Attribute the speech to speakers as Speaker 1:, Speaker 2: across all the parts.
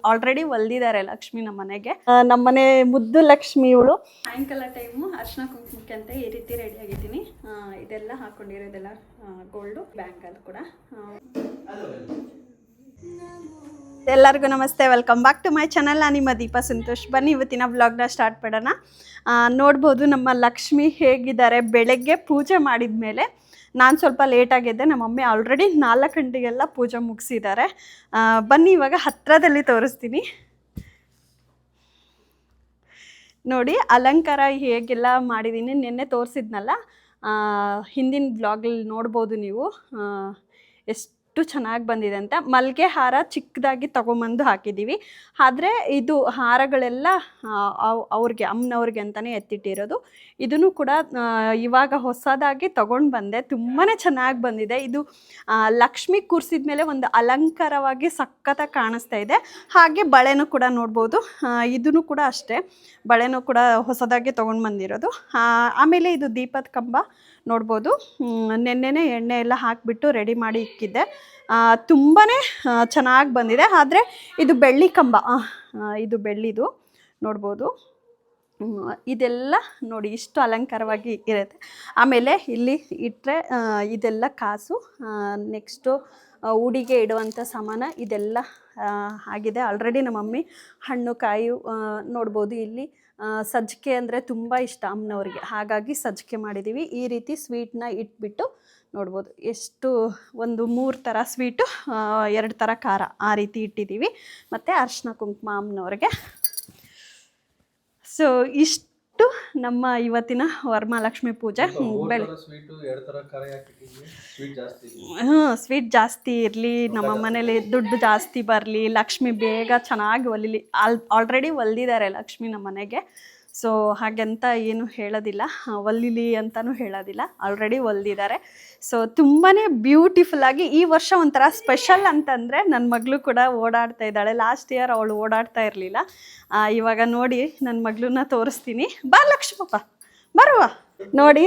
Speaker 1: Already ಹೊಲ್ದಿದ್ದಾರೆ Lakshmi ನಮ್ಮ ಮನೆಗೆ. ನಮ್ಮನೆ ಮುದ್ದು ಲಕ್ಷ್ಮಿ ಇವಳು. ಸಾಯಂಕಾಲ ಟೈಮು ಅರ್ಶಿನ ಕುಂಕುಮಕ್ಕೆ ಅಂತ ಈ ರೀತಿ ರೆಡಿ ಆಗಿದ್ದೀನಿ. ಇದೆಲ್ಲ ಹಾಕೊಂಡಿರೋದೆಲ್ಲ ಗೋಲ್ಡು, ಬ್ಯಾಂಗಲ್ ಕೂಡ. ಎಲ್ಲರಿಗೂ ನಮಸ್ತೆ, welcome back to my channel. ನಾನು ನಿಮ್ಮ ದೀಪಾ ಸಂತೋಷ್. ಬನ್ನಿ ಇವತ್ತಿನ ವ್ಲಾಗ್ನ ಸ್ಟಾರ್ಟ್ ಮಾಡೋಣ. ನೋಡ್ಬೋದು ನಮ್ಮ ಲಕ್ಷ್ಮಿ ಹೇಗಿದ್ದಾರೆ. ಬೆಳಗ್ಗೆ ಪೂಜೆ ಮಾಡಿದ ಮೇಲೆ ನಾನು ಸ್ವಲ್ಪ ಲೇಟಾಗಿದ್ದೆ. ನಮ್ಮ ಮಮ್ಮಿ ಆಲ್ರೆಡಿ 4 ಗಂಟೆಗೆಲ್ಲ ಪೂಜೆ ಮುಗಿಸಿದ್ದಾರೆ. ಬನ್ನಿ ಇವಾಗ ಹತ್ತಿರದಲ್ಲಿ ತೋರಿಸ್ತೀನಿ. ನೋಡಿ ಅಲಂಕಾರ ಹೇಗೆಲ್ಲ ಮಾಡಿದ್ದೀನಿ, ನಿನ್ನೆ ತೋರಿಸಿದ್ನಲ್ಲ ಹಿಂದಿನ ಬ್ಲಾಗಲ್ಲಿ ನೋಡ್ಬೋದು ನೀವು ಎಷ್ಟು ಚೆನ್ನಾಗಿ ಬಂದಿದೆ ಅಂತ. ಮಲ್ಲಿಗೆ ಹಾರ ಚಿಕ್ಕದಾಗಿ ತೊಗೊಂಬಂದು ಹಾಕಿದ್ದೀವಿ. ಆದರೆ ಇದು ಹಾರಗಳೆಲ್ಲ ಅವ್ರಿಗೆ ಅಮ್ಮನವ್ರಿಗೆ ಅಂತಲೇ ಎತ್ತಿಟ್ಟಿರೋದು. ಇದನ್ನು ಕೂಡ ಇವಾಗ ಹೊಸದಾಗಿ ತೊಗೊಂಡು ಬಂದೆ. ತುಂಬಾ ಚೆನ್ನಾಗಿ ಬಂದಿದೆ. ಇದು ಲಕ್ಷ್ಮಿ ಕೂರಿಸಿದ ಮೇಲೆ ಒಂದು ಅಲಂಕಾರವಾಗಿ ಸಖತ್ತಾಗಿ ಕಾಣಿಸ್ತಾ ಇದೆ. ಹಾಗೆ ಬಳೆನೂ ಕೂಡ ನೋಡ್ಬೋದು. ಇದನ್ನು ಕೂಡ ಅಷ್ಟೇ, ಬಳೆನೂ ಕೂಡ ಹೊಸದಾಗಿ ತೊಗೊಂಡು ಬಂದಿರೋದು. ಆಮೇಲೆ ಇದು ದೀಪದ ಕಂಬ ನೋಡ್ಬೋದು. ನೆನ್ನೆನೇ ಎಣ್ಣೆ ಎಲ್ಲ ಹಾಕಿಬಿಟ್ಟು ರೆಡಿ ಮಾಡಿ ಇಕ್ಕಿದ್ದೆ. ತುಂಬಾ ಚೆನ್ನಾಗಿ ಬಂದಿದೆ. ಆದರೆ ಇದು ಬೆಳ್ಳಿ ಕಂಬ, ಇದು ಬೆಳ್ಳಿದು ನೋಡ್ಬೋದು. ಇದೆಲ್ಲ ನೋಡಿ ಇಷ್ಟು ಅಲಂಕಾರವಾಗಿ ಇರುತ್ತೆ. ಆಮೇಲೆ ಇಲ್ಲಿ ಇಟ್ಟರೆ ಇದೆಲ್ಲ ಕಾಸು. ನೆಕ್ಸ್ಟು ಉಡಿಗೆ ಇಡುವಂಥ ಸಾಮಾನು ಇದೆಲ್ಲ ಆಗಿದೆ. ಆಲ್ರೆಡಿ ನಮ್ಮ ಮಮ್ಮಿ ಹಣ್ಣು ಕಾಯಿ ನೋಡ್ಬೋದು. ಇಲ್ಲಿ ಸಜ್ಜಿಗೆ ಅಂದರೆ ತುಂಬ ಇಷ್ಟ ಅಮ್ಮನವ್ರಿಗೆ, ಹಾಗಾಗಿ ಸಜ್ಜಿಗೆ ಮಾಡಿದ್ದೀವಿ. ಈ ರೀತಿ ಸ್ವೀಟ್ನ ಇಟ್ಬಿಟ್ಟು ನೋಡ್ಬೋದು ಎಷ್ಟು ಒಂದು 3 ಥರ ಸ್ವೀಟು, 2 ಥರ ಖಾರ ಆ ರೀತಿ ಇಟ್ಟಿದ್ದೀವಿ. ಮತ್ತು ಅರಿಶಿನ ಕುಂಕುಮ ಅಮ್ಮನವ್ರಿಗೆ. ಸೊ ಇಷ್ಟು ನಮ್ಮ ಇವತ್ತಿನ ವರಮಹಾಲಕ್ಷ್ಮಿ ಪೂಜೆ. ಸ್ವೀಟ್ ಜಾಸ್ತಿ ಇರಲಿ, ನಮ್ಮ ಮನೇಲಿ ದುಡ್ಡು ಜಾಸ್ತಿ ಬರಲಿ, ಲಕ್ಷ್ಮಿ ಬೇಗ ಚೆನ್ನಾಗಿ ಹೊಲಿಲಿ. ಆಲ್ರೆಡಿ ಹೊಲ್ದಿದ್ದಾರೆ ಲಕ್ಷ್ಮಿ ನಮ್ಮ ಮನೆಗೆ. ಸೊ ಹಾಗಂತ ಏನು ಹೇಳೋದಿಲ್ಲ, ಹೊಲಿಲಿ ಅಂತಲೂ ಹೇಳೋದಿಲ್ಲ, ಆಲ್ರೆಡಿ ಹೊಲ್ದಿದ್ದಾರೆ. ಸೊ ತುಂಬಾ ಬ್ಯೂಟಿಫುಲ್ಲಾಗಿ ಈ ವರ್ಷ ಒಂಥರ ಸ್ಪೆಷಲ್ ಅಂತಂದರೆ ನನ್ನ ಮಗಳು ಕೂಡ ಓಡಾಡ್ತಾ ಇದ್ದಾಳೆ. ಲಾಸ್ಟ್ ಇಯರ್ ಅವಳು ಓಡಾಡ್ತಾ ಇರಲಿಲ್ಲ. ಇವಾಗ ನೋಡಿ ನನ್ನ ಮಗಳನ್ನ ತೋರಿಸ್ತೀನಿ. ಬಾ ಲಕ್ಷ್ಮಪ್ಪ ಬರುವ. ನೋಡಿ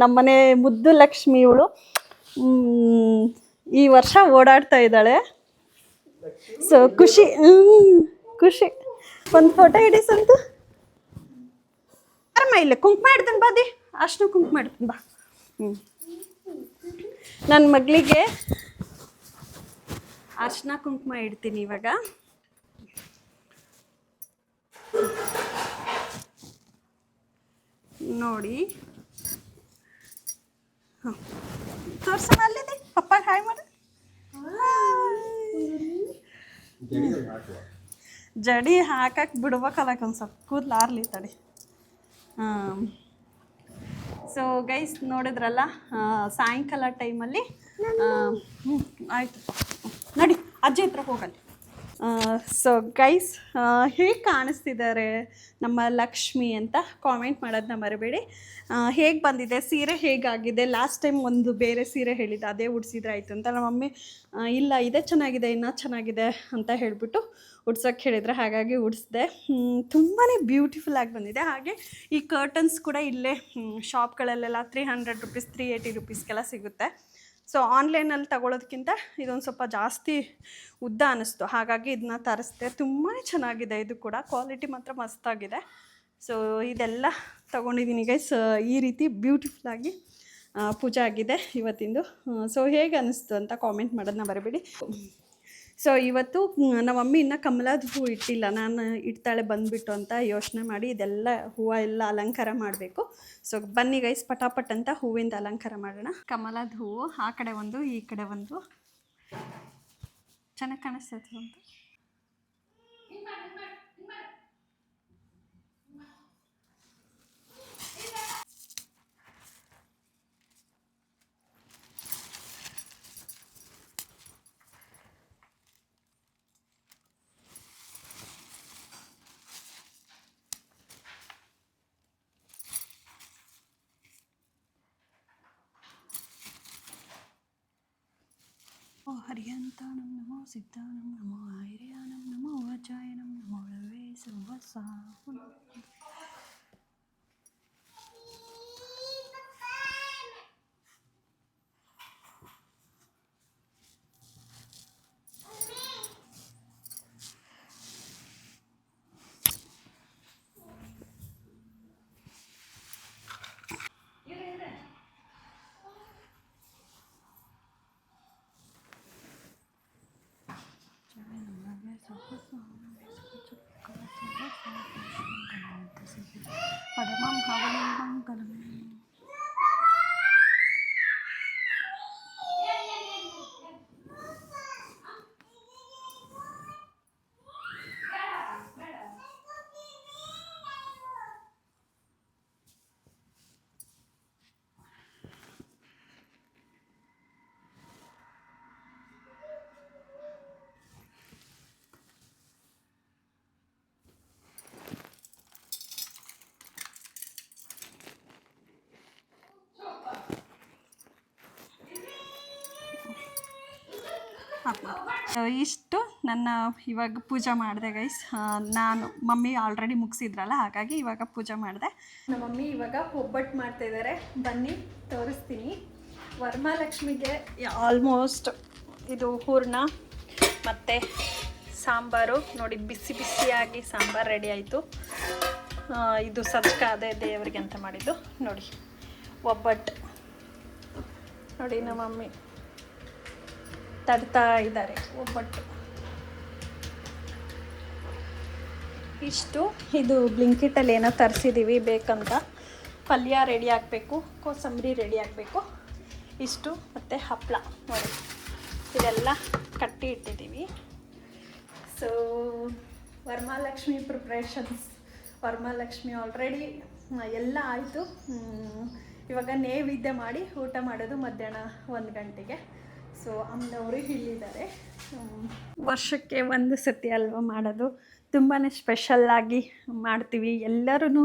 Speaker 1: ನಮ್ಮನೆ ಮುದ್ದು ಲಕ್ಷ್ಮಿ ಇವಳು ಈ ವರ್ಷ ಓಡಾಡ್ತಾ ಇದ್ದಾಳೆ. ಸೊ ಖುಷಿ ಖುಷಿ. ಒಂದು ಫೋಟೋ ಹಿಡಿ ಸಂತು. ಇಲ್ಲ ಕುಂಕುಮ ಇಡ್ತೀನಿ ಬಾದಿ, ಅಷ್ಟು ಕುಂಕುಮ ಇಡ್ತೀನಿ ಬಾ. ನನ್ನ ಮಗಳಿಗೆ ಅರ್ಶಿನ ಕುಂಕುಮ ಇಡ್ತೀನಿ ಇವಾಗ. ನೋಡಿ ತೋರ್ಸೋಣ, ಅಲ್ಲಿದೆ ಪಪ್ಪ ಹಾಯ್ ಮಾಡು. ಜಡಿ ಹಾಕಕ್ಕೆ ಬಿಡ್ಬೇಕಲ್ಲ ಒಂದು ಸ್ವಲ್ಪ ಕೂದಲು ಆರ್ಲಿ ತಡಿ. ಸೊ ಗೈಸ್ ನೋಡಿದ್ರಲ್ಲ, ಸಾಯಂಕಾಲ ಟೈಮಲ್ಲಿ ಆಯಿತು ನೋಡಿ ಅಜ್ಜಿ ಹತ್ರ ಹೋಗಲ್ಲ. ಸೊ ಗೈಸ್ ಹೇಗೆ ಕಾಣಿಸ್ತಿದ್ದಾರೆ ನಮ್ಮ ಲಕ್ಷ್ಮಿ ಅಂತ ಕಾಮೆಂಟ್ ಮಾಡೋದನ್ನ ಮರಿಬೇಡಿ. ಹೇಗೆ ಬಂದಿದೆ ಸೀರೆ, ಹೇಗಾಗಿದೆ. ಲಾಸ್ಟ್ ಟೈಮ್ ಒಂದು ಬೇರೆ ಸೀರೆ ಹೇಳಿದ್ದೆ, ಅದೇ ಉಡ್ಸಿದ್ರೆ ಆಯಿತು ಅಂತ. ನಮ್ಮ ಮಮ್ಮಿ ಇಲ್ಲ ಇದೇ ಚೆನ್ನಾಗಿದೆ, ಇನ್ನೂ ಚೆನ್ನಾಗಿದೆ ಅಂತ ಹೇಳಿಬಿಟ್ಟು ಉಡ್ಸೋಕ್ಕೆ ಹೇಳಿದರೆ, ಹಾಗಾಗಿ ಉಡಿಸ್ದೆ. ತುಂಬಾ ಬ್ಯೂಟಿಫುಲ್ಲಾಗಿ ಬಂದಿದೆ. ಹಾಗೆ ಈ ಕರ್ಟನ್ಸ್ ಕೂಡ ಇಲ್ಲೇ ಶಾಪ್ಗಳಲ್ಲೆಲ್ಲ 300 ರುಪೀಸ್ 380 ರುಪೀಸ್ಗೆಲ್ಲ ಸಿಗುತ್ತೆ. ಸೊ ಆನ್ಲೈನಲ್ಲಿ ತಗೊಳ್ಳೋದಕ್ಕಿಂತ ಇದೊಂದು ಸ್ವಲ್ಪ ಜಾಸ್ತಿ ಉದ್ದ ಅನ್ನಿಸ್ತು, ಹಾಗಾಗಿ ಇದನ್ನ ತರಿಸ್ದೆ. ತುಂಬಾ ಚೆನ್ನಾಗಿದೆ. ಇದು ಕೂಡ ಕ್ವಾಲಿಟಿ ಮಾತ್ರ ಮಸ್ತಾಗಿದೆ. ಸೊ ಇದೆಲ್ಲ ತೊಗೊಂಡಿದ್ದೀನಿ ಗೈಸ್. ಈ ರೀತಿ ಬ್ಯೂಟಿಫುಲ್ಲಾಗಿ ಪೂಜೆ ಆಗಿದೆ ಇವತ್ತಿಂದು. ಸೊ ಹೇಗೆ ಅನ್ನಿಸ್ತು ಅಂತ ಕಾಮೆಂಟ್ ಮಾಡೋದನ್ನ ಬರಬೇಡಿ. ಸೊ ಇವತ್ತು ನಮ್ಮ ಮಮ್ಮಿ ಇನ್ನೂ ಕಮಲದ ಹೂವು ಇಟ್ಟಿಲ್ಲ. ನಾನು ಇಡ್ತಾಳೆ ಬಂದುಬಿಟ್ಟು ಅಂತ ಯೋಚನೆ ಮಾಡಿ ಇದೆಲ್ಲ ಹೂವು ಎಲ್ಲ ಅಲಂಕಾರ ಮಾಡಬೇಕು. ಸೊ ಬನ್ನಿ ಗೈಸ್ ಪಟಾಪಟ್ ಅಂತ ಹೂವಿಂದ ಅಲಂಕಾರ ಮಾಡೋಣ. ಕಮಲದ ಹೂವು ಆ ಕಡೆ ಒಂದು, ಈ ಕಡೆ ಒಂದು, ಚೆನ್ನಾಗಿ ಕಾಣಿಸ್ತೈತೆ ಅಂತ. ಹರಿಯಂತಾನಂ ನಮೋ ಸಿದ್ಧಾನಂ ನಮೋ ಐರ್ಯಾನಂ ನಮೋ ವಜ್ರಾಯನಂ ನಮೋ ರವೇ ಸರ್ವಸಾ. ಪರಮಂ ಹವನಂ ಮಂಗಲಂ. ಇಷ್ಟು ನನ್ನ ಇವಾಗ ಪೂಜೆ ಮಾಡಿದೆ ಗೈಸ್. ನಾನು ಮಮ್ಮಿ ಆಲ್ರೆಡಿ ಮುಗಿಸಿದ್ರಲ್ಲ, ಹಾಗಾಗಿ ಇವಾಗ ಪೂಜೆ ಮಾಡಿದೆ. ನಮ್ಮ ಮಮ್ಮಿ ಇವಾಗ ಒಬ್ಬಟ್ಟು ಮಾಡ್ತಾಯಿದ್ದಾರೆ, ಬನ್ನಿ ತೋರಿಸ್ತೀನಿ. ವರಮಹಾಲಕ್ಷ್ಮಿಗೆ ಆಲ್ಮೋಸ್ಟ್ ಇದು ಹೂರ್ಣ ಮತ್ತು ಸಾಂಬಾರು ನೋಡಿ, ಬಿಸಿ ಬಿಸಿಯಾಗಿ ಸಾಂಬಾರು ರೆಡಿ ಆಯಿತು. ಇದು ಸಜ್ಕ ಅದೇ ದೇವರಿಗೆ ಅಂತ ಮಾಡಿದ್ದು ನೋಡಿ. ಒಬ್ಬಟ್ಟು ನೋಡಿ, ನಮ್ಮ ಮಮ್ಮಿ ತಡ್ತಾ ಇದ್ದಾರೆ ಒಬ್ಬಟ್ಟು. ಇಷ್ಟು ಇದು ಬ್ಲಿಂಕಿಟಲ್ಲಿ ಏನೋ ತರಿಸಿದ್ದೀವಿ ಬೇಕಂತ. ಪಲ್ಯ ರೆಡಿ ಆಗಬೇಕು, ಕೋಸಂಬರಿ ರೆಡಿ ಆಗಬೇಕು. ಇಷ್ಟು ಮತ್ತು ಹಪ್ಪಳ ನೋಡಿ, ಇದೆಲ್ಲ ಕಟ್ಟಿ ಇಟ್ಟಿದ್ದೀವಿ. So Varamahalakshmi preparations, Varamahalakshmi already ಎಲ್ಲ ಆಯಿತು. ಇವಾಗ ನೈವೇದ್ಯ ಮಾಡಿ ಊಟ ಮಾಡೋದು ಮಧ್ಯಾಹ್ನ 1 ಗಂಟೆಗೆ. ಸೊ ಅಮ್ಮನವರು ಇಲ್ಲಿದ್ದಾರೆ. ವರ್ಷಕ್ಕೆ ಒಂದು ಸತಿ ಅಲ್ವ ಮಾಡೋದು, ತುಂಬಾ ಸ್ಪೆಷಲ್ಲಾಗಿ ಮಾಡ್ತೀವಿ. ಎಲ್ಲರೂ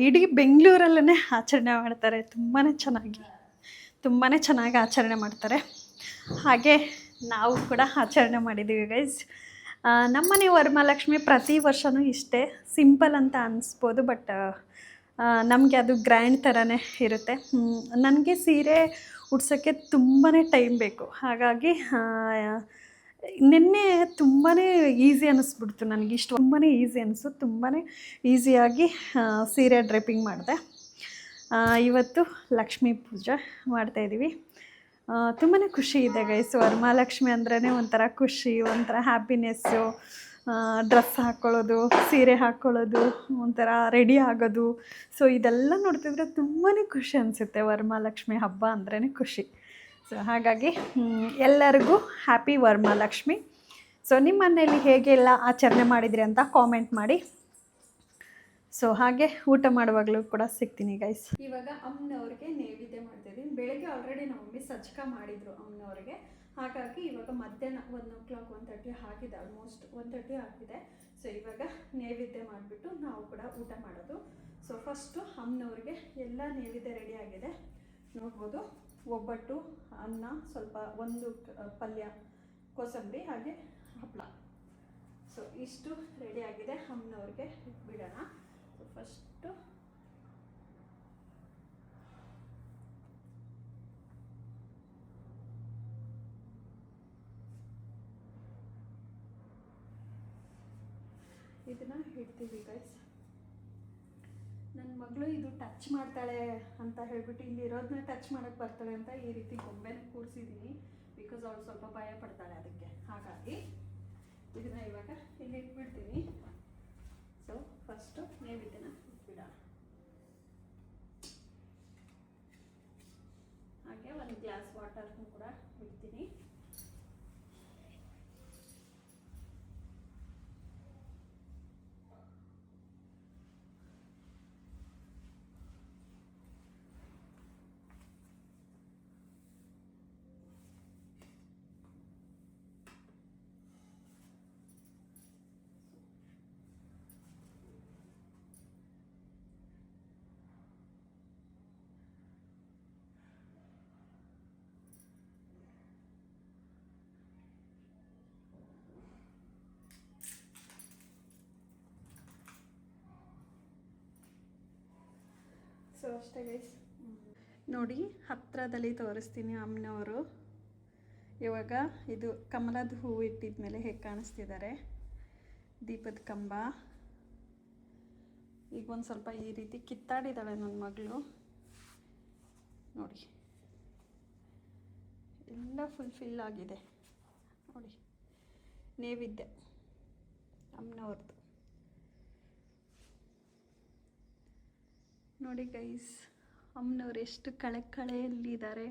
Speaker 1: ಇಡೀ ಬೆಂಗಳೂರಲ್ಲೇ ಆಚರಣೆ ಮಾಡ್ತಾರೆ. ತುಂಬಾ ಚೆನ್ನಾಗಿ ಆಚರಣೆ ಮಾಡ್ತಾರೆ. ಹಾಗೆ ನಾವು ಕೂಡ ಆಚರಣೆ ಮಾಡಿದ್ದೀವಿ ಗೈಸ್. ನಮ್ಮನೆ ವರಮಹಾಲಕ್ಷ್ಮಿ ಪ್ರತಿ ವರ್ಷವೂ ಇಷ್ಟೇ ಸಿಂಪಲ್ ಅಂತ ಅನಿಸ್ಬೋದು, ಬಟ್ ನಮಗೆ ಅದು ಗ್ರ್ಯಾಂಡ್ ಥರನೇ ಇರುತ್ತೆ. ನನಗೆ ಸೀರೆ ಉಡ್ಸೋಕ್ಕೆ ತುಂಬಾ ಟೈಮ್ ಬೇಕು. ಹಾಗಾಗಿ ನಿನ್ನೆ ತುಂಬಾ ಈಸಿ ಅನ್ನಿಸ್ಬಿಡ್ತು ನನಗೆ. ತುಂಬಾ ಈಸಿ ಅನಿಸ್ತು, ತುಂಬಾ ಈಸಿಯಾಗಿ ಸೀರೆ ಡ್ರೆಪ್ಪಿಂಗ್ ಮಾಡಿದೆ. ಇವತ್ತು ಲಕ್ಷ್ಮೀ ಪೂಜೆ ಮಾಡ್ತಾಯಿದ್ದೀವಿ. ತುಂಬಾ ಖುಷಿ ಇದೆ ಗೈಸ್. ವರಮಹಾಲಕ್ಷ್ಮಿ ಅಂದ್ರೇ ಒಂಥರ ಖುಷಿ, ಒಂಥರ ಹ್ಯಾಪಿನೆಸ್ಸು. ಡ್ರೆಸ್ ಹಾಕ್ಕೊಳ್ಳೋದು, ಸೀರೆ ಹಾಕ್ಕೊಳ್ಳೋದು, ಒಂಥರ ರೆಡಿ ಆಗೋದು. ಸೊ ಇದೆಲ್ಲ ನೋಡ್ತಿದ್ರೆ ತುಂಬಾ ಖುಷಿ ಅನಿಸುತ್ತೆ. ವರಮಹಾಲಕ್ಷ್ಮಿ ಹಬ್ಬ ಅಂದ್ರೇ ಖುಷಿ. ಸೊ ಹಾಗಾಗಿ ಎಲ್ಲರಿಗೂ ಹ್ಯಾಪಿ ವರಮಹಾಲಕ್ಷ್ಮಿ. ಸೊ ನಿಮ್ಮ ಮನೆಯಲ್ಲಿ ಹೇಗೆಲ್ಲ ಆಚರಣೆ ಮಾಡಿದ್ರಿ ಅಂತ ಕಾಮೆಂಟ್ ಮಾಡಿ. ಸೊ ಹಾಗೆ ಊಟ ಮಾಡುವಾಗಲೂ ಕೂಡ ಸಿಗ್ತೀನಿ ಗೈಸ್. ಇವಾಗ ಅಮ್ಮನವ್ರಿಗೆ ನೈವೇದ್ಯ ಮಾಡ್ತಾಯಿದ್ದೀನಿ. ಬೆಳಗ್ಗೆ ಆಲ್ರೆಡಿ ನಮ್ಮ ಮಮ್ಮಿ ಸಜ್ಕ ಮಾಡಿದರು ಅಮ್ಮನವ್ರಿಗೆ. ಹಾಗಾಗಿ ಇವಾಗ ಮಧ್ಯಾಹ್ನ 1 o'clock 1:30 ಆಗಿದೆ, ಆಲ್ಮೋಸ್ಟ್ 1:30 ಆಗಿದೆ. ಸೊ ಇವಾಗ ನೈವೇದ್ಯ ಮಾಡಿಬಿಟ್ಟು ನಾವು ಕೂಡ ಊಟ ಮಾಡೋದು. ಸೊ ಫಸ್ಟು ಅಮ್ಮನವ್ರಿಗೆ ಎಲ್ಲ ನೈವೇದ್ಯ ರೆಡಿ ಆಗಿದೆ ನೋಡ್ಬೋದು. ಒಬ್ಬಟ್ಟು, ಅನ್ನ, ಸ್ವಲ್ಪ ಒಂದು ಪಲ್ಯ, ಕೋಸಂಬರಿ, ಹಾಗೆ ಹಪ್ಪಳ. ಸೊ ಇಷ್ಟು ರೆಡಿ ಆಗಿದೆ. ಅಮ್ಮನವ್ರಿಗೆ ಬಿಡೋಣ. ಸೊ ಫಸ್ಟು ಇದನ್ನು ಇಡ್ತೀವಿ ಗೈಸ್. ನನ್ನ ಮಗಳು ಇದು ಟಚ್ ಮಾಡ್ತಾಳೆ ಅಂತ ಹೇಳ್ಬಿಟ್ಟು, ಇಲ್ಲಿರೋದನ್ನ ಟಚ್ ಮಾಡೋಕ್ಕೆ ಬರ್ತಾಳೆ ಅಂತ ಈ ರೀತಿ ಗೊಂಬೆನ ಕೂರಿಸಿದ್ದೀನಿ. ಬಿಕಾಸ್ ಅವಳು ಸ್ವಲ್ಪ ಭಯ ಪಡ್ತಾಳೆ ಅದಕ್ಕೆ. ಹಾಗಾಗಿ ಇದನ್ನು ಇವಾಗ ಇಲ್ಲಿ ಇಟ್ಬಿಡ್ತೀನಿ. So first ನೈವೇದ್ಯನ ಇಟ್ಬಿಡೋಣ. ಹಾಗೆ ಒಂದು ಗ್ಲಾಸ್ ವಾಟರ್ನು ಕೂಡ ಇಡ್ತೀನಿ. ಸೊ ಅಷ್ಟೇ ಗೈಸ್. ನೋಡಿ ಹತ್ತಿರದಲ್ಲಿ ತೋರಿಸ್ತೀನಿ ಅಮ್ಮನವರು. ಇವಾಗ ಇದು ಕಮಲದ ಹೂವು ಇಟ್ಟಿದ ಮೇಲೆ ಹೇಗೆ ಕಾಣಿಸ್ತಿದ್ದಾರೆ, ದೀಪದ ಕಂಬ. ಈಗ ಒಂದು ಸ್ವಲ್ಪ ಈ ರೀತಿ ಕಿತ್ತಾಡಿದ್ದಾಳೆ ನನ್ನ ಮಗಳು ನೋಡಿ. ಎಲ್ಲ ಫುಲ್ಫಿಲ್ ಆಗಿದೆ ನೋಡಿ. ನೈವೇದ್ಯ ಅಮ್ಮನವ್ರದ್ದು ನೋಡಿ ಗೈಸ್, ಅಮ್ಮನವ್ರು ಎಷ್ಟು ಕಳೆಯಲ್ಲಿದ್ದಾರೆ,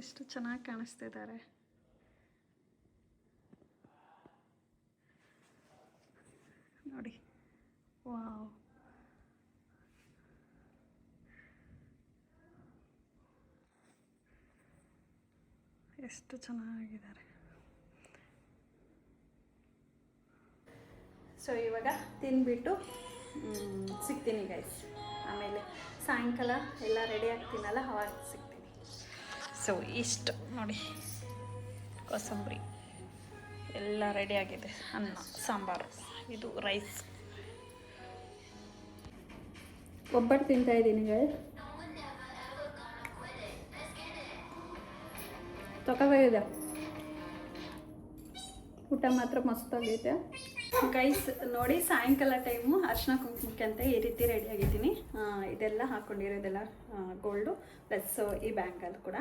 Speaker 1: ಎಷ್ಟು ಚೆನ್ನಾಗಿ ಕಾಣಿಸ್ತಿದ್ದಾರೆ. ನೋಡಿ, ವಾವ್, ಎಷ್ಟು ಚೆನ್ನಾಗಿದ್ದಾರೆ. ಸೊ ಇವಾಗ ತಿಂದ್ಬಿಟ್ಟು ಸಿಗ್ತೀನಿ ಗೈಸ್. ಆಮೇಲೆ ಸಾಯಂಕಾಲ ಎಲ್ಲ ರೆಡಿ ಆಗ್ತೀನಲ್ಲ, ಅವಾಗ ಸಿಗ್ತೀನಿ. ಸೊ ಇಷ್ಟು ನೋಡಿ, ಕೋಸಂಬರಿ ಎಲ್ಲ ರೆಡಿಯಾಗಿದೆ. ಅನ್ನ, ಸಾಂಬಾರು, ಇದು ರೈಸ್. ಒಬ್ಬಟ್ಟು ತಿಂತಾಯಿದ್ದೀನಿ ಗೈಸ್. ತಗೋಬೈದ ಊಟ ಮಾತ್ರ ಮಸ್ತಾಗೈತೆ ಗೈಸ್. ನೋಡಿ, ಸಾಯಂಕಾಲ ಟೈಮು ಅರ್ಶಿನ ಕುಂಕುಮಕ್ಕೆ ಅಂತ ಈ ರೀತಿ ರೆಡಿ ಆಗಿದ್ದೀನಿ. ಇದೆಲ್ಲ ಹಾಕ್ಕೊಂಡಿರೋದೆಲ್ಲ ಗೋಲ್ಡು ಪ್ಲಸ್ ಈ ಬ್ಯಾಂಗಲ್ ಕೂಡ.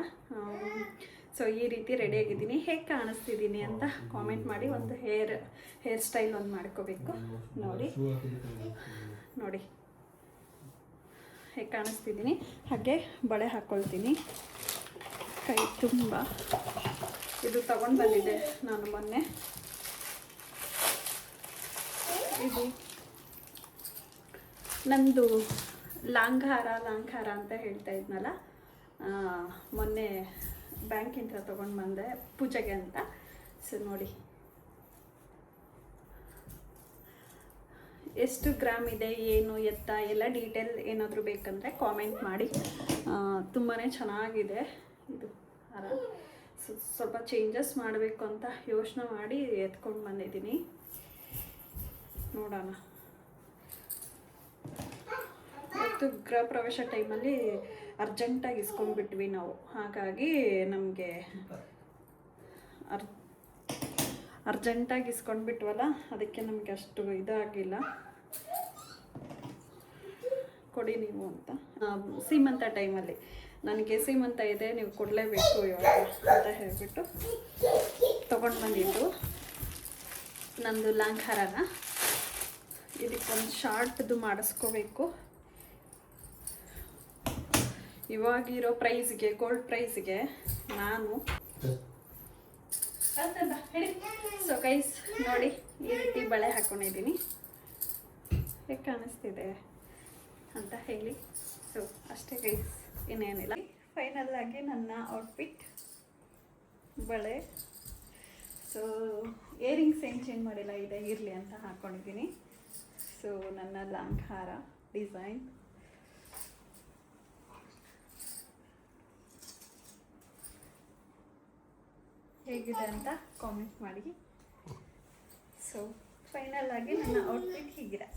Speaker 1: ಸೊ ಈ ರೀತಿ ರೆಡಿ ಆಗಿದ್ದೀನಿ. ಹೇಗೆ ಕಾಣಿಸ್ತಿದ್ದೀನಿ ಅಂತ ಕಾಮೆಂಟ್ ಮಾಡಿ. ಒಂದು ಹೇರ್ ಸ್ಟೈಲ್ ಒಂದು ಮಾಡ್ಕೋಬೇಕು. ನೋಡಿ ನೋಡಿ ಹೇಗೆ ಕಾಣಿಸ್ತಿದ್ದೀನಿ. ಹಾಗೆ ಬಳೆ ಹಾಕ್ಕೊಳ್ತೀನಿ ಕೈ ತುಂಬ. ಇದು ತಗೊಂಡು ಬಂದಿದ್ದೆ ನಾನು ಮೊನ್ನೆ. ಇದು ನಮ್ಮದು ಲಾಂಘಾರ ಅಂತ ಹೇಳ್ತಾ ಇದ್ನಲ್ಲ, ಮೊನ್ನೆ ಬ್ಯಾಂಕಿಂದ ತೊಗೊಂಡು ಬಂದೆ ಪೂಜೆಗೆ ಅಂತ. ಸೊ ನೋಡಿ ಎಷ್ಟು ಗ್ರಾಮ್ ಇದೆ, ಏನು ಎತ್ತ ಎಲ್ಲ ಡೀಟೇಲ್ ಏನಾದರೂ ಬೇಕಂದರೆ ಕಾಮೆಂಟ್ ಮಾಡಿ. ತುಂಬಾ ಚೆನ್ನಾಗಿದೆ ಇದು ಹಾರ. ಸ್ವಲ್ಪ ಚೇಂಜಸ್ ಮಾಡಬೇಕು ಅಂತ ಯೋಚನೆ ಮಾಡಿ ಎತ್ಕೊಂಡು ಬಂದಿದ್ದೀನಿ. ನೋಡೋಣ. ಮತ್ತು ಗೃಹ ಪ್ರವೇಶ ಟೈಮಲ್ಲಿ ಅರ್ಜೆಂಟಾಗಿ ಇಸ್ಕೊಂಡ್ಬಿಟ್ವಿ ನಾವು. ಹಾಗಾಗಿ ನಮಗೆ ಅರ್ಜೆಂಟಾಗಿ ಇಸ್ಕೊಂಡ್ಬಿಟ್ವಲ್ಲ, ಅದಕ್ಕೆ ನಮಗೆ ಅಷ್ಟು ಇದಾಗಿಲ್ಲ. ಕೊಡಿ ನೀವು ಅಂತ. ಸೀಮಂತ ಟೈಮಲ್ಲಿ ನನಗೆ ಸೀಮಂತ ಇದೆ, ನೀವು ಕೊಡಲೇಬೇಕು ಇವಾಗ ಅಂತ ಹೇಳಿಬಿಟ್ಟು ತೊಗೊಂಡು ಬಂದಿದ್ದು ನಂದು ಲಾಂಘಾರನ. ಇದಕ್ಕೊಂದು ಶಾರ್ಟ್ದು ಮಾಡಿಸ್ಕೋಬೇಕು. ಇವಾಗಿರೋ ಪ್ರೈಸ್ಗೆ, ಗೋಲ್ಡ್ ಪ್ರೈಸ್ಗೆ ನಾನು. ಸೊ ಗೈಸ್ ನೋಡಿ, ಈ ರೀತಿ ಬಳೆ ಹಾಕ್ಕೊಂಡಿದ್ದೀನಿ. ಹೇಗೆ ಕಾಣಿಸ್ತಿದೆ ಅಂತ ಹೇಳಿ. ಸೊ ಅಷ್ಟೇ ಗೈಸ್, ಇನ್ನೇನಿಲ್ಲ. ಫೈನಲ್ ಆಗಿ ನನ್ನ ಔಟ್ಫಿಟ್, ಬಳೆ. ಸೊ ಇಯರಿಂಗ್ಸ್ ಏನು ಚೇಂಜ್ ಮಾಡಿಲ್ಲ, ಇದೆ ಇರಲಿ ಅಂತ ಹಾಕ್ಕೊಂಡಿದ್ದೀನಿ. ಸೊ ನನ್ನ ಲಾಂಘಾರ ಡಿಸೈನ್. ಹೇಗಿದೆ ಅಂತ ಕಾಮೆಂಟ್ ಮಾಡಿ. ಸೊ ಫೈನಲ್ ಆಗಿ ನನ್ನ ಔಟ್ಫಿಟ್ ಹೀಗಿದೆ.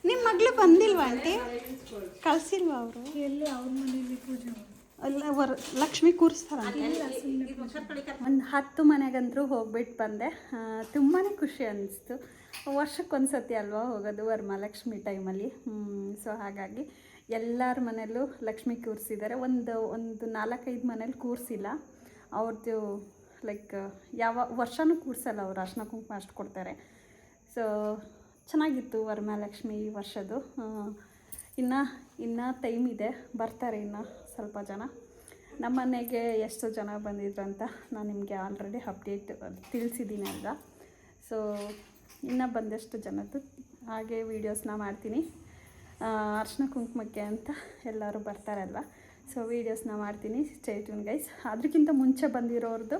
Speaker 1: ನಿಮ್ಮ ಮಗಳು ಬಂದಿಲ್ವಾ ಆಂಟಿ? ಕಳ್ಸಿಲ್ವಾ ಅವರು? ಎಲ್ಲಿ ಅವ್ರ ಮನೇಲಿ ಪೂಜೆ ಅಲ್ಲ, ಲಕ್ಷ್ಮಿ ಕೂರಿಸ್ತಾರಂತೆ. ಒಂದು 10 ಮನೆಗಂತರೂ ಹೋಗ್ಬಿಟ್ಟು ಬಂದೆ. ತುಂಬಾ ಖುಷಿ ಅನ್ನಿಸ್ತು. ವರ್ಷಕ್ಕೊಂದು ಸತಿ ಅಲ್ವಾ ಹೋಗೋದು ವರಮಹಾಲಕ್ಷ್ಮಿ ಟೈಮಲ್ಲಿ. ಸೊ ಹಾಗಾಗಿ ಎಲ್ಲರ ಮನೆಯಲ್ಲೂ ಲಕ್ಷ್ಮಿ ಕೂರಿಸಿದ್ದಾರೆ. ಒಂದು 4-5 ಮನೇಲಿ ಕೂರಿಸಿಲ್ಲ. ಅವ್ರದ್ದು ಲೈಕ್ ಯಾವ ವರ್ಷವೂ ಕೂರಿಸಲ್ಲ ಅವರು, ಅರ್ಶಿನ ಕುಂಕುಮ ಅಷ್ಟು ಕೊಡ್ತಾರೆ. ಸೊ ಚೆನ್ನಾಗಿತ್ತು ವರಮಹಾಲಕ್ಷ್ಮಿ ಈ ವರ್ಷದ್ದು. ಇನ್ನು ಟೈಮ್ ಇದೆ, ಬರ್ತಾರೆ ಇನ್ನು ಸ್ವಲ್ಪ ಜನ. ನಮ್ಮ ಮನೆಗೆ ಎಷ್ಟು ಜನ ಬಂದಿದ್ರು ಅಂತ ನಾನು ನಿಮಗೆ ಆಲ್ರೆಡಿ ಅಪ್ಡೇಟ್ ತಿಳಿಸಿದ್ದೀನಿ ಅಲ್ವಾ. ಸೊ ಇನ್ನು ಬಂದಷ್ಟು ಜನದ್ದು ಹಾಗೆ ವೀಡಿಯೋಸ್ನ ಮಾಡ್ತೀನಿ. ಅರ್ಶಿನ ಕುಂಕುಮಕ್ಕೆ ಅಂತ ಎಲ್ಲರೂ ಬರ್ತಾರಲ್ವ. ಸೊ ವೀಡಿಯೋಸ್ನ ಮಾಡ್ತೀನಿ. Stay tune guys. ಅದಕ್ಕಿಂತ ಮುಂಚೆ ಬಂದಿರೋರ್ದು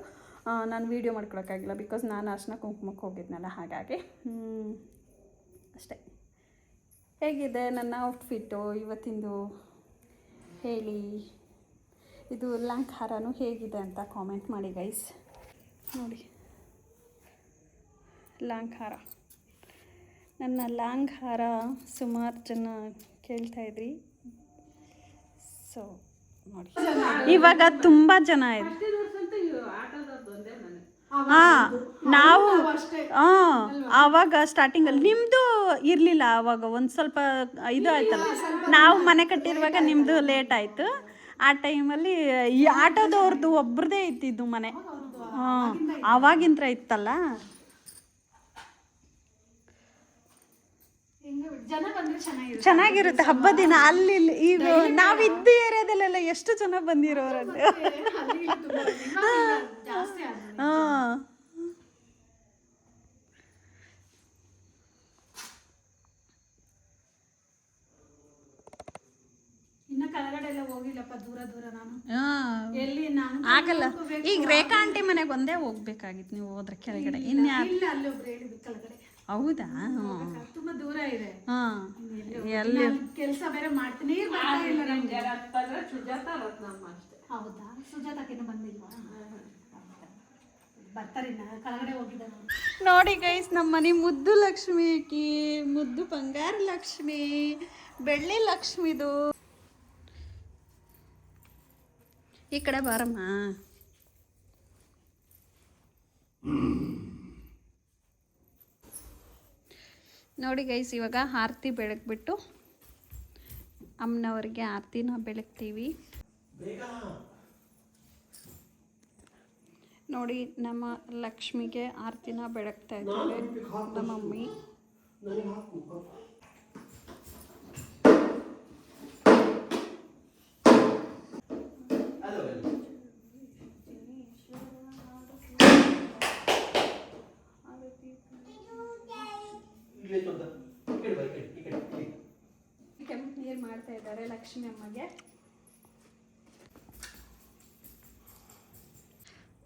Speaker 1: ನಾನು ವೀಡಿಯೋ ಮಾಡ್ಕೊಳಕ್ಕಾಗಿಲ್ಲ, ಬಿಕಾಸ್ ನಾನು ಅರ್ಶಿನ ಕುಂಕುಮಕ್ಕೆ ಹೋಗಿದ್ನಲ್ಲ, ಹಾಗಾಗಿ ಅಷ್ಟೇ. ಹೇಗಿದೆ ನನ್ನ ಔಟ್ಫಿಟ್ಟು ಇವತ್ತಿಂದು ಹೇಳಿ. ಇದು ಲಾಂಘಾರನೂ ಹೇಗಿದೆ ಅಂತ ಕಾಮೆಂಟ್ ಮಾಡಿ ಗೈಸ್. ನೋಡಿ, ಲಾಂಘಾರ, ನನ್ನ ಲಾಂಘಾರ ಸುಮಾರು ಜನ ಕೇಳ್ತಾಯಿದ್ರಿ. ಸೊ ನೋಡಿ, ಇವಾಗ ತುಂಬ ಜನ ಇದೆ. ಹಾಂ ನಾವು ಆವಾಗ ಸ್ಟಾರ್ಟಿಂಗಲ್ಲಿ ನಿಮ್ಮದು ಇರಲಿಲ್ಲ, ಆವಾಗ ಒಂದು ಸ್ವಲ್ಪ ಇದು ಆಯ್ತಲ್ಲ, ನಾವು ಮನೆ ಕಟ್ಟಿರುವಾಗ ನಿಮ್ಮದು ಲೇಟ್ ಆಯಿತು. ಆ ಟೈಮಲ್ಲಿ ಈ ಆಟೋದವ್ರದ್ದು ಒಬ್ರದೇ ಇತ್ತಿದ್ದು ಮನೆ. ಹಾಂ, ಆವಾಗಿಂತ ಇತ್ತಲ್ಲ. ಚೆನ್ನಾಗಿರುತ್ತೆ ಹಬ್ಬ ದಿನ. ಅಲ್ಲಿ ಈಗ ನಾವಿದ್ದ ಏರಿಯಾದಲ್ಲೆಲ್ಲ ಎಷ್ಟು ಜನ ಬಂದಿರೋರು. ಹಾಂ, ಆಗಲ್ಲ. ಈಗ ರೇಖಾ ಆಂಟಿ ಮನೆಗೆ ಒಂದೇ ಹೋಗ್ಬೇಕಾಗಿತ್ತು ನೀವು ಹೋದ್ರೆ ಕೆಳಗಡೆ. ಹೌದಾ?
Speaker 2: ತುಂಬಾ ದೂರ ಇದೆ.
Speaker 1: ಎಲ್ಲಿ
Speaker 2: ಕೆಲಸ ಬೇರೆ ಮಾಡ್ತೀನಿ. ಹೌದಾ? ಸುಜಾತಕ್ಕೇನು ಬಂದಿಲ್ವಾ? ಬರ್ತಾರೆ, ಕೆಳಗಡೆ ಹೋಗಿದ್ದಾರೆ.
Speaker 1: ನೋಡಿ ಗೈಸ್, ನಮ್ಮ ಮನೆ ಮುದ್ದು ಲಕ್ಷ್ಮಿ ಕಿ ಮುದ್ದು ಬಂಗಾರ ಲಕ್ಷ್ಮಿ, ಬೆಳ್ಳಿ ಲಕ್ಷ್ಮಿದು. ಈ ಕಡೆ ಬಾರಮ್ಮ. ನೋಡಿ ಗೈಸ್, ಇವಾಗ ಆರತಿ ಬೆಳಗ್ಬಿಟ್ಟು ಅಮ್ಮನವರಿಗೆ ಆರತಿನ ಬೆಳಗ್ತೀವಿ. ನೋಡಿ, ನಮ್ಮ ಲಕ್ಷ್ಮಿಗೆ ಆರತಿನ ಬೆಳಗ್ತಾ ಇದ್ದಾರೆ ನಮ್ಮ ಮಮ್ಮಿ. ಕೆಂಪು ನೀರು ಮಾಡ್ತಾ ಇದ್ದಾರೆ ಲಕ್ಷ್ಮಿ ಅಮ್ಮಗೆ.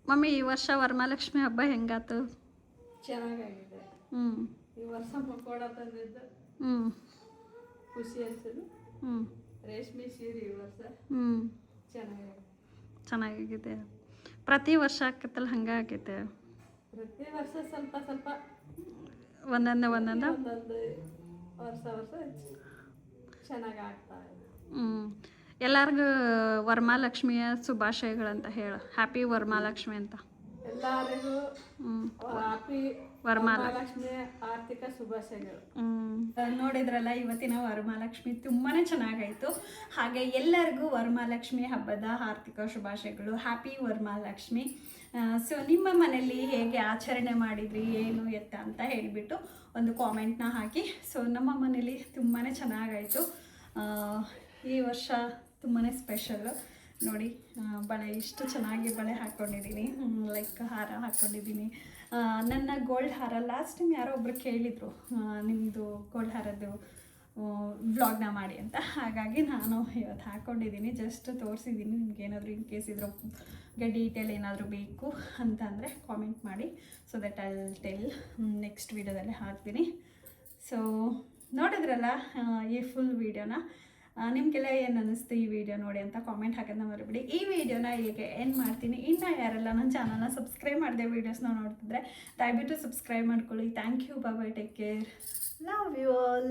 Speaker 1: ಮಮ್ಮಿ, ಈ ವರ್ಷ ವರಮಹಾಲಕ್ಷ್ಮಿ ಹಬ್ಬ ಹೆಂಗಾತು?
Speaker 2: ಚೆನ್ನಾಗಾಗಿದೆ. ಈ ವರ್ಷ ಪಕೋಡ ತಂದಿದ್ದು ಖುಷಿ ಅನ್ಸದು. ರೇಷ್ಮೆ ಸೀರೆ ಈ ವರ್ಷ
Speaker 1: ಚೆನ್ನಾಗಿದೆ. ಪ್ರತಿ ವರ್ಷ ಆಕತ್ತಲ್ಲ, ಹಂಗಾಗೈತೆ.
Speaker 2: ಪ್ರತಿ ವರ್ಷ ಸ್ವಲ್ಪ ಸ್ವಲ್ಪ
Speaker 1: ಒಂದೊಂದು
Speaker 2: ವರ್ಷ ಚೆನ್ನಾಗಿ ಆಗ್ತಾ ಇದೆ.
Speaker 1: ಎಲ್ಲರಿಗೂ ವರಮಹಾಲಕ್ಷ್ಮಿಯ ಶುಭಾಶಯಗಳಂತ ಹೇಳ. ಹ್ಯಾಪಿ ವರಮಹಾಲಕ್ಷ್ಮಿ ಅಂತ
Speaker 2: ಎಲ್ಲರಿಗೂ. ಹ್ಯಾಪಿ ವರಮಹಾಲಕ್ಷ್ಮಿ ಆರ್ಥಿಕ ಶುಭಾಶಯಗಳು.
Speaker 1: ನೋಡಿದ್ರಲ್ಲ, ಇವತ್ತಿನ ವರಮಹಾಲಕ್ಷ್ಮಿ ತುಂಬಾ ಚೆನ್ನಾಗಾಯಿತು. ಹಾಗೆ ಎಲ್ಲರಿಗೂ ವರಮಹಾಲಕ್ಷ್ಮಿ ಹಬ್ಬದ ಆರ್ಥಿಕ ಶುಭಾಶಯಗಳು. ಹ್ಯಾಪಿ ವರಮಹಾಲಕ್ಷ್ಮಿ. ಸೊ ನಿಮ್ಮ ಮನೆಯಲ್ಲಿ ಹೇಗೆ ಆಚರಣೆ ಮಾಡಿದ್ರಿ, ಏನು ಎತ್ತ ಅಂತ ಹೇಳಿಬಿಟ್ಟು ಒಂದು ಕಾಮೆಂಟ್ನ ಹಾಕಿ. ಸೊ ನಮ್ಮ ಮನೇಲಿ ತುಂಬಾ ಚೆನ್ನಾಗಾಯಿತು. ಈ ವರ್ಷ ತುಂಬಾ ಸ್ಪೆಷಲ್ಲು. ನೋಡಿ, ಬಳೆ ಇಷ್ಟು ಚೆನ್ನಾಗಿ ಬಳೆ ಹಾಕ್ಕೊಂಡಿದ್ದೀನಿ, ಲೈಕ್ ಹಾರ ಹಾಕ್ಕೊಂಡಿದ್ದೀನಿ. ನನ್ನ ಗೋಲ್ಡ್ ಹಾರ ಲಾಸ್ಟ್ ಟೈಮ್ ಯಾರೋ ಒಬ್ರು ಕೇಳಿದರು, ನಿಮ್ಮದು ಗೋಲ್ಡ್ ಹಾರದ್ದು ವ್ಲಾಗ್ನ ಮಾಡಿ ಅಂತ. ಹಾಗಾಗಿ ನಾನು ಇವತ್ತು ಹಾಕ್ಕೊಂಡಿದ್ದೀನಿ, ಜಸ್ಟ್ ತೋರಿಸಿದ್ದೀನಿ. ನಿಮ್ಗೆ ಏನಾದರೂ ಇನ್ ಕೇಸ್ ಇದ್ರಿಗೆ ಡೀಟೇಲ್ ಏನಾದರೂ ಬೇಕು ಅಂತಂದರೆ ಕಾಮೆಂಟ್ ಮಾಡಿ. So that I will tell. Next ವೀಡಿಯೋದಲ್ಲೇ ಹಾಕ್ತೀನಿ. ಸೊ ನೋಡಿದ್ರಲ್ಲ ಈ ಫುಲ್ ವೀಡಿಯೋನ. ನಿಮಗೆಲ್ಲ ಏನು ಅನ್ನಿಸ್ತು ಈ ವಿಡಿಯೋ ನೋಡಿ ಅಂತ ಕಾಮೆಂಟ್ ಹಾಕೋದನ್ನ ಮರಿಬಿಡಿ. ಈ ವಿಡಿಯೋನ ಇಲ್ಲಿಗೆ ಎಂಡ್ ಮಾಡ್ತೀನಿ. ಇನ್ನು ಯಾರೆಲ್ಲ ನನ್ನ ಚಾನಲ್ನ ಸಬ್ಸ್ಕ್ರೈಬ್ ಮಾಡಿದೆ ವೀಡಿಯೋಸ್ನ ನೋಡ್ತಿದ್ರೆ ದಯವಿಟ್ಟು ಸಬ್ಸ್ಕ್ರೈಬ್ ಮಾಡ್ಕೊಳ್ಳಿ. Thank you. Bye, take care, love you all.